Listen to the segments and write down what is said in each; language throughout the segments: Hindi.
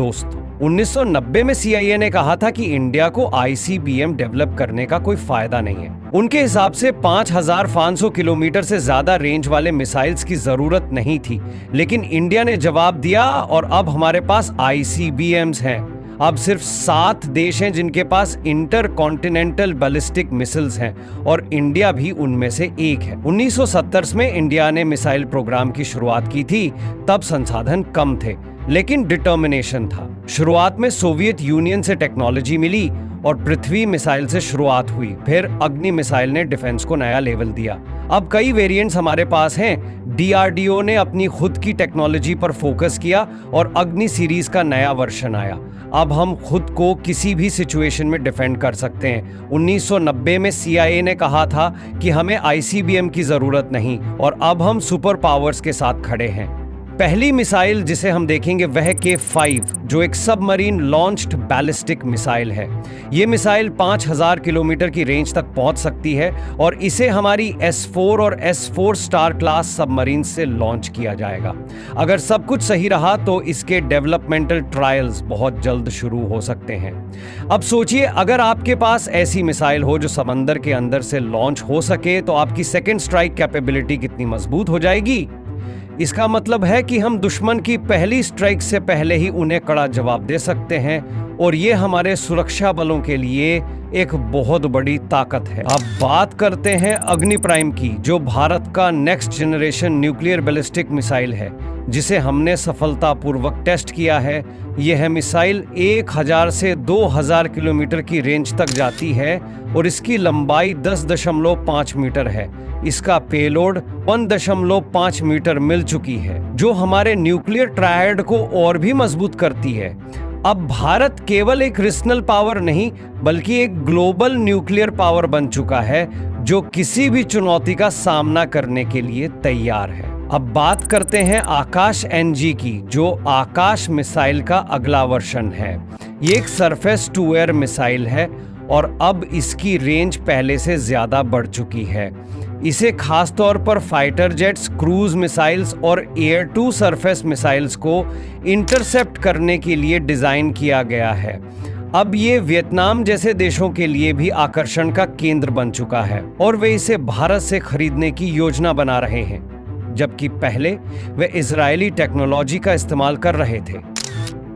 दोस्तों, 1990 में CIA ने कहा था कि इंडिया को ICBM डेवलप करने का कोई फायदा नहीं है। उनके हिसाब से 5500 किलोमीटर से ज्यादा रेंज वाले मिसाइल्स की जरूरत नहीं थी, लेकिन इंडिया ने जवाब दिया और अब हमारे पास ICBMs हैं। अब सिर्फ 7 देश हैं जिनके पास इंटर कॉन्टिनेंटल बैलिस्टिक मिसाइल्स हैं और इंडिया भी उनमें से एक है। 1970 में इंडिया ने मिसाइल प्रोग्राम की शुरुआत की थी। तब संसाधन कम थे, लेकिन डिटर्मिनेशन था। शुरुआत में सोवियत यूनियन से टेक्नोलॉजी मिली और पृथ्वी मिसाइल से शुरुआत हुई। फिर अग्नि मिसाइल ने डिफेंस को नया लेवल दिया। अब कई वेरिएंट्स हमारे पास हैं। DRDO ने अपनी खुद की टेक्नोलॉजी पर फोकस किया और अग्नि सीरीज का नया वर्जन आया। अब हम खुद को किसी भी सिचुएशन में डिफेंड कर सकते हैं। 1990 में CIA ने कहा था कि हमें ICBM की जरूरत नहीं, और अब हम सुपर पावर्स के साथ खड़े हैं। पहली मिसाइल जिसे हम देखेंगे वह K5, जो एक सबमरीन लॉन्च्ड बैलिस्टिक मिसाइल है। ये मिसाइल 5000 किलोमीटर की रेंज तक पहुंच सकती है और इसे हमारी S4 और S4 स्टार क्लास सबमरीन से लॉन्च किया जाएगा। अगर सब कुछ सही रहा तो इसके डेवलपमेंटल ट्रायल्स बहुत जल्द शुरू हो सकते हैं। अब सोचिए, अगर आपके पास ऐसी मिसाइल हो जो समंदर के अंदर से लॉन्च हो सके, तो आपकी सेकेंड स्ट्राइक कैपेबिलिटी कितनी मजबूत हो जाएगी। इसका मतलब है कि हम दुश्मन की पहली स्ट्राइक से पहले ही उन्हें कड़ा जवाब दे सकते हैं, और ये हमारे सुरक्षा बलों के लिए एक बहुत बड़ी ताकत है। अब बात करते हैं अग्नि प्राइम की, जो भारत का next generation nuclear ballistic missile है, जिसे हमने सफलतापूर्वक टेस्ट किया है। यह मिसाइल 1000 से 2000 किलोमीटर की रेंज तक जाती है और इसकी लंबाई 10.5 मीटर है। इसका पेलोड 1.5 मीटर मिल चुकी है, जो हमारे न्यूक्लियर ट्रायड को और भी मजबूत करती है। अब भारत केवल एक रीजनल पावर नहीं, बल्कि एक ग्लोबल न्यूक्लियर पावर बन चुका है, जो किसी भी चुनौती का सामना करने के लिए तैयार है। अब बात करते हैं आकाश NG की, जो आकाश मिसाइल का अगला वर्जन है। ये एक सरफेस टू एयर मिसाइल है और अब इसकी रेंज पहले से ज्यादा बढ़ चुकी है। इसे खासतौर पर फाइटर जेट्स, क्रूज मिसाइल्स और एयर टू सरफेस मिसाइल्स को इंटरसेप्ट करने के लिए डिजाइन किया गया है। अब ये वियतनाम जैसे देशों के लिए भी आकर्षण का केंद्र बन चुका है और वे इसे भारत से खरीदने की योजना बना रहे हैं, जबकि पहले वे इजरायली टेक्नोलॉजी का इस्तेमाल कर रहे थे।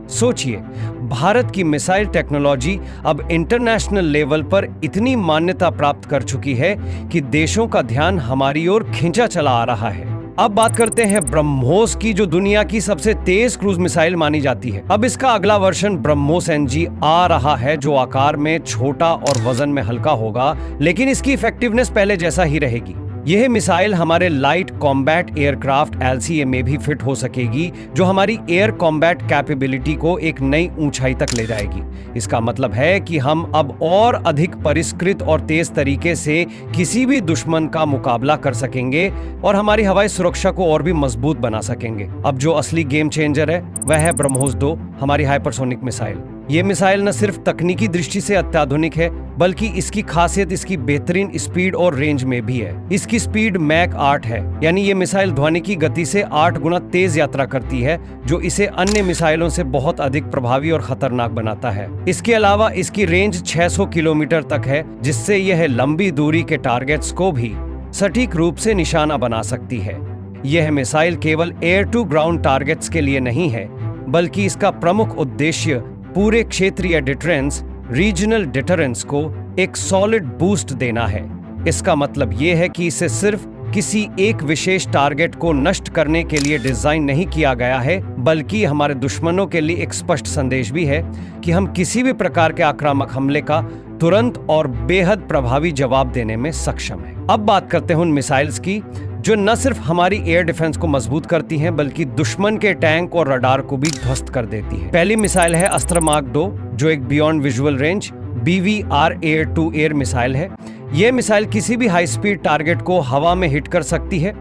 सोचिए, भारत की मिसाइल टेक्नोलॉजी अब इंटरनेशनल लेवल पर इतनी मान्यता प्राप्त कर चुकी है कि देशों का ध्यान हमारी ओर खींचा चला आ रहा है। अब बात करते हैं ब्रह्मोस की, जो दुनिया की सबसे तेज क्रूज मिसाइल मानी जाती है। अब इसका अगला वर्जन ब्रह्मोस NG आ रहा है, जो आकार में छोटा और वजन में हल्का होगा, लेकिन इसकी इफेक्टिवनेस पहले जैसा ही रहेगी। यह मिसाइल हमारे लाइट कॉम्बैट एयरक्राफ्ट LCA में भी फिट हो सकेगी, जो हमारी एयर कॉम्बैट कैपेबिलिटी को एक नई ऊंचाई तक ले जाएगी। इसका मतलब है कि हम अब और अधिक परिष्कृत और तेज तरीके से किसी भी दुश्मन का मुकाबला कर सकेंगे और हमारी हवाई सुरक्षा को और भी मजबूत बना सकेंगे। अब जो असली गेम चेंजर है वह है ब्रह्मोस 2, हमारी हाइपरसोनिक मिसाइल। ये मिसाइल न सिर्फ तकनीकी दृष्टि से अत्याधुनिक है, बल्कि इसकी खासियत इसकी बेहतरीन स्पीड और रेंज में भी है। इसकी स्पीड मैक 8 है, यानी ये मिसाइल ध्वनि की गति से 8 गुना तेज यात्रा करती है, जो इसे अन्य मिसाइलों से बहुत अधिक प्रभावी और खतरनाक बनाता है। इसके अलावा इसकी रेंज 600 किलोमीटर तक है, जिससे यह लंबी दूरी के टारगेट्स को भी सटीक रूप से निशाना बना सकती है। यह मिसाइल केवल एयर टू ग्राउंड टारगेट्स के लिए नहीं है, बल्कि इसका प्रमुख उद्देश्य पूरे क्षेत्रीय डिटरेंस, रीजनल डिटरेंस को एक सॉलिड बूस्ट देना है। इसका मतलब यह है कि इसे सिर्फ किसी एक विशेष टारगेट को नष्ट करने के लिए डिजाइन नहीं किया गया है, बल्कि हमारे दुश्मनों के लिए एक स्पष्ट संदेश भी है कि हम किसी भी प्रकार के आक्रामक हमले का तुरंत और बेहद प्रभावी जवाब देने में सक्षम है। अब बात करते हैं उन मिसाइल्स की जो न सिर्फ हमारी एयर डिफेंस को मजबूत करती हैं, बल्कि दुश्मन के टैंक और रडार को भी ध्वस्त कर देती है। पहली मिसाइल है अस्त्र मार्क 2, जो एक beyond visual range BVR air to air missile है। यह मिसाइल किसी भी हाई स्पीड टारगेट को हवा में हिट कर सकती है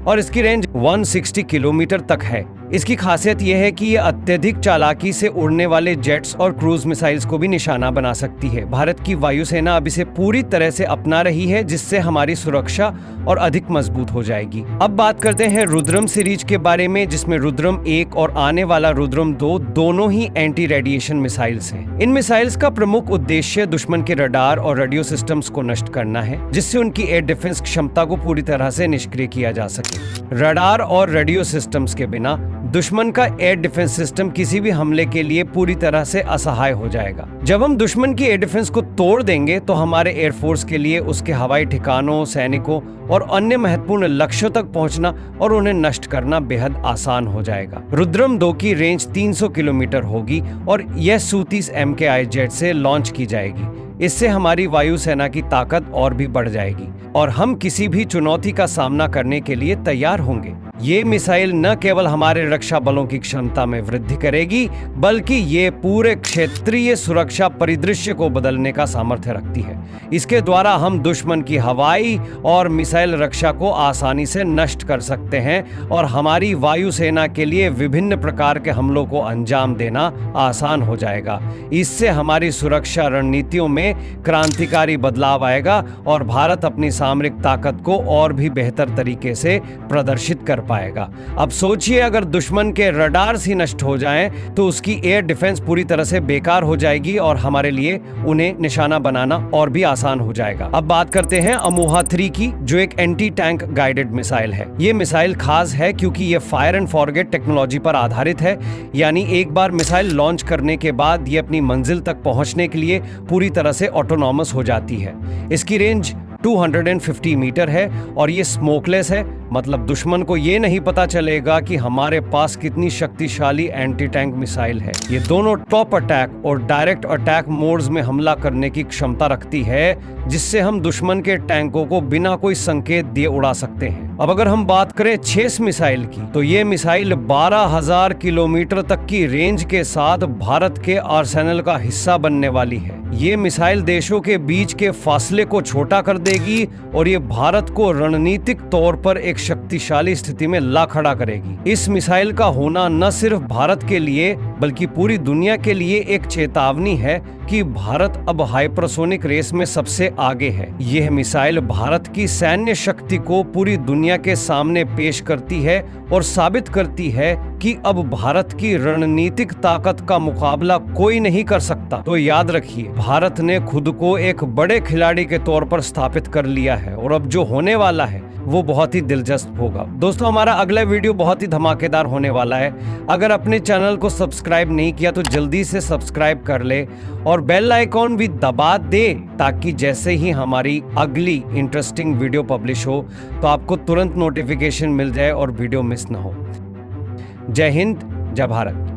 और इसकी रेंज 160 किलोमीटर तक है। इसकी खासियत यह है कि ये अत्यधिक चालाकी से उड़ने वाले जेट्स और क्रूज मिसाइल्स को भी निशाना बना सकती है। भारत की वायुसेना अब इसे पूरी तरह से अपना रही है, जिससे हमारी सुरक्षा और अधिक मजबूत हो जाएगी। अब बात करते हैं रुद्रम सीरीज के बारे में, जिसमें रुद्रम 1 और आने वाला रुद्रम 2 दोनों ही एंटी रेडिएशन मिसाइल्स हैं। इन मिसाइल्स का प्रमुख उद्देश्य दुश्मन के रडार और रेडियो सिस्टम्स को नष्ट करना है, जिससे उनकी एयर डिफेंस क्षमता को पूरी तरह से निष्क्रिय किया जा सके। रडार और रेडियो सिस्टम्स के बिना दुश्मन का एयर डिफेंस सिस्टम किसी भी हमले के लिए पूरी तरह से असहाय हो जाएगा। जब हम दुश्मन की एयर डिफेंस को तोड़ देंगे तो हमारे एयरफोर्स के लिए उसके हवाई ठिकानों, सैनिकों और अन्य महत्वपूर्ण लक्ष्यों तक पहुंचना और उन्हें नष्ट करना बेहद आसान हो जाएगा। रुद्रम 2 की रेंज 300 किलोमीटर होगी और यह Su-30 MKI जेट से लॉन्च की जाएगी। इससे हमारी वायुसेना की ताकत और भी बढ़ जाएगी और हम किसी भी चुनौती का सामना करने के लिए तैयार होंगे। ये मिसाइल न केवल हमारे रक्षा बलों की क्षमता में वृद्धि करेगी, बल्कि ये पूरे क्षेत्रीय सुरक्षा परिदृश्य को बदलने का सामर्थ्य रखती है। इसके द्वारा हम दुश्मन की हवाई और मिसाइल रक्षा को आसानी से नष्ट कर सकते हैं और हमारी वायुसेना के लिए विभिन्न प्रकार के हमलों को अंजाम देना आसान हो जाएगा। इससे हमारी सुरक्षा रणनीतियों में क्रांतिकारी बदलाव आएगा और भारत अपनी सामरिक ताकत को और भी बेहतर तरीके से प्रदर्शित कर पाएगा। अब सोचिए, अगर दुश्मन के रडार्स ही नष्ट हो जाएं, तो उसकी एयर डिफेंस पूरी तरह से बेकार हो जाएगी और हमारे लिए उन्हें निशाना बनाना और भी आसान हो जाएगा। अब बात करते हैं अमोहा 3 की, जो एक एंटी टैंक गाइडेड मिसाइल है। ये मिसाइल खास है क्योंकि ये फायर एंड फॉरगेट टेक्नोलॉजी पर आधारित है, यानी एक बार मिसाइल लॉन्च करने के बाद ये अपनी मंजिल तक पहुंचने के लिए पूरी तरह से ऑटोनॉमस हो जाती है। इसकी रेंज 250 मीटर है और ये स्मोकलेस है, मतलब दुश्मन को ये नहीं पता चलेगा कि हमारे पास कितनी शक्तिशाली एंटी टैंक मिसाइल है। ये दोनों टॉप अटैक और डायरेक्ट अटैक मोड्स में हमला करने की क्षमता रखती है, जिससे हम दुश्मन के टैंकों को बिना कोई संकेत दिए उड़ा सकते हैं। अब अगर हम बात करें 6 मिसाइल की, तो ये मिसाइल 12,000 किलोमीटर तक की रेंज के साथ भारत के आर्सेनल का हिस्सा बनने वाली है। ये मिसाइल देशों के बीच के फासले को छोटा कर देगी और ये भारत को रणनीतिक तौर पर एक शक्तिशाली स्थिति में ला खड़ा करेगी। इस मिसाइल का होना न सिर्फ भारत के लिए बल्कि पूरी दुनिया के लिए एक चेतावनी है कि भारत अब हाइपरसोनिक रेस में सबसे आगे है। यह मिसाइल भारत की सैन्य शक्ति को पूरी दुनिया के सामने पेश करती है और साबित करती है कि अब भारत की रणनीतिक ताकत का मुकाबला कोई नहीं कर सकता। तो याद रखिए, भारत ने खुद को एक बड़े खिलाड़ी के तौर पर स्थापित कर लिया है और अब जो होने वाला है वो बहुत ही दिलचस्प होगा। दोस्तों, हमारा अगला वीडियो बहुत ही धमाकेदार होने वाला है। अगर अपने चैनल को सब्सक्राइब नहीं किया तो जल्दी से सब्सक्राइब कर ले और बेल आइकॉन भी दबा दे, ताकि जैसे ही हमारी अगली इंटरेस्टिंग वीडियो पब्लिश हो तो आपको तुरंत नोटिफिकेशन मिल जाए और वीडियो मिस ना हो। जय हिंद, जय भारत।